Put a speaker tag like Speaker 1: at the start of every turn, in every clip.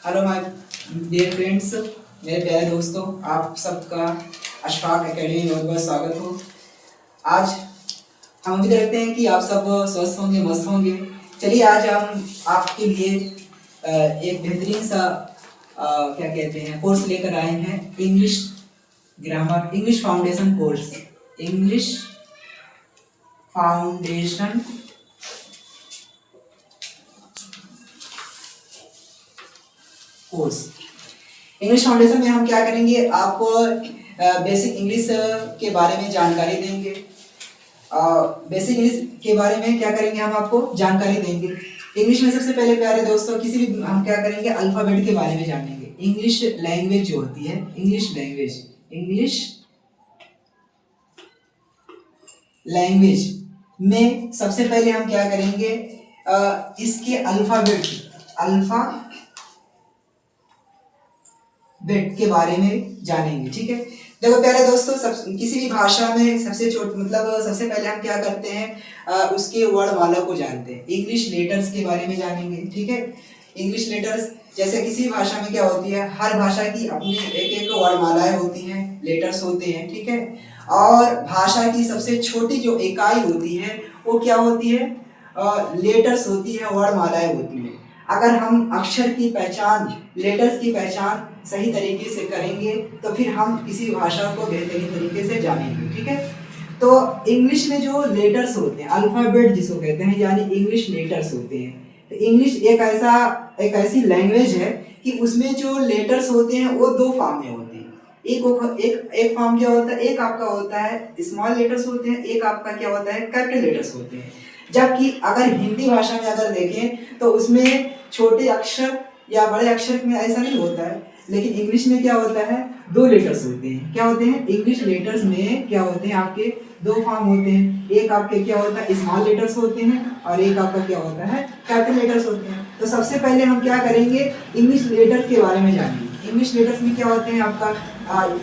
Speaker 1: Hello my dear friends, मेरे प्यारे दोस्तों, आप सबका अशफाक एकेडमी में बहुत बहुत स्वागत हो। आज हम उम्मीद करते हैं कि आप सब स्वस्थ होंगे, मस्त होंगे। चलिए आज हम आपके लिए एक बेहतरीन सा क्या कहते हैं कोर्स लेकर आए हैं, English grammar, English foundation course, English foundation course. English foundation में हम क्या करेंगे, आपको बेसिक इंग्लिश के बारे में जानकारी देंगे। बेसिक इंग्लिश के बारे में क्या करेंगे, हम आपको जानकारी देंगे। इंग्लिश में सबसे पहले प्यारे दोस्तों किसी भी हम क्या करेंगे, अल्फाबेट के बारे में जानेंगे। इंग्लिश लैंग्वेज जो होती है, इंग्लिश लैंग्वेज में सबसे पहले हम क्या करेंगे, इसके अल्फाबेट के बारे में जानेंगे। ठीक है, देखो प्यारे दोस्तों, किसी भी भाषा में सबसे पहले हम क्या करते हैं, उसके वर्णमाला को जानते हैं। इंग्लिश लेटर्स के बारे में जानेंगे। ठीक है, इंग्लिश लेटर्स जैसे किसी भी भाषा में क्या होती है, हर भाषा की अपनी एक एक वर्णमालाएं होती हैं, लेटर्स होते हैं। ठीक है, और भाषा की सबसे छोटी जो इकाई होती है वो क्या होती है, लेटर्स होती है, वर्णमालाएं होती हैं। अगर हम अक्षर की पहचान, लेटर्स की पहचान सही तरीके से करेंगे तो फिर हम किसी भाषा को बेहतरीन तरीके से जानेंगे। ठीक है, तो इंग्लिश में जो लेटर्स होते हैं, अल्फाबेट जिसको कहते हैं, यानी इंग्लिश लेटर्स होते हैं। तो इंग्लिश एक ऐसी लैंग्वेज है कि उसमें जो लेटर्स होते हैं वो दो फॉर्म में होते हैं। एक फॉर्म क्या होता है, एक आपका होता है स्मॉल लेटर्स होते हैं, एक आपका क्या होता है कैपिटल लेटर्स होते हैं। जबकि अगर हिंदी भाषा में अगर देखें तो उसमें छोटे अक्षर या बड़े अक्षर में ऐसा नहीं होता है, लेकिन इंग्लिश में क्या होता है, दो लेटर्स होते हैं। क्या होते हैं, इंग्लिश लेटर्स में क्या होते हैं, आपके दो फॉर्म होते हैं। एक आपके क्या होता है स्मॉल लेटर्स होते हैं और एक आपका क्या होता है कैपिटल लेटर्स होते हैं। तो सबसे पहले हम क्या करेंगे, इंग्लिश लेटर्स के बारे में जानेंगे। इंग्लिश लेटर्स में क्या होते हैं, आपका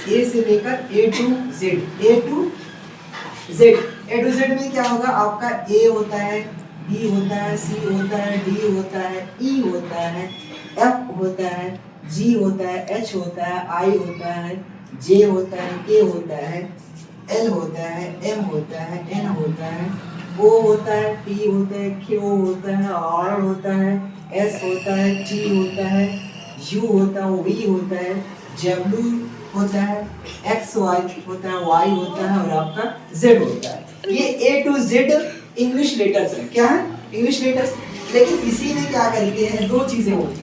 Speaker 1: ए से लेकर ए टू जेड में क्या होगा, आपका ए होता है, बी होता है, सी होता है, डी होता है, ई होता है, एफ होता है, जी होता है, एच होता है, आई होता है, जे होता है, के होता है, एल होता है, एम होता है, एन होता है, ओ होता है, टी होता है, क्यू होता है, आर होता है, एस होता है, टी होता है, यू होता है, वी होता है, डब्ल्यू होता है, एक्स वाई होता है, वाई होता है और आपका जेड होता है। ये ए टू जेड इंग्लिश लेटर्स है। क्या है, इंग्लिश लेटर्स। लेकिन इसी में क्या करते हैं, दो चीजें होती हैं।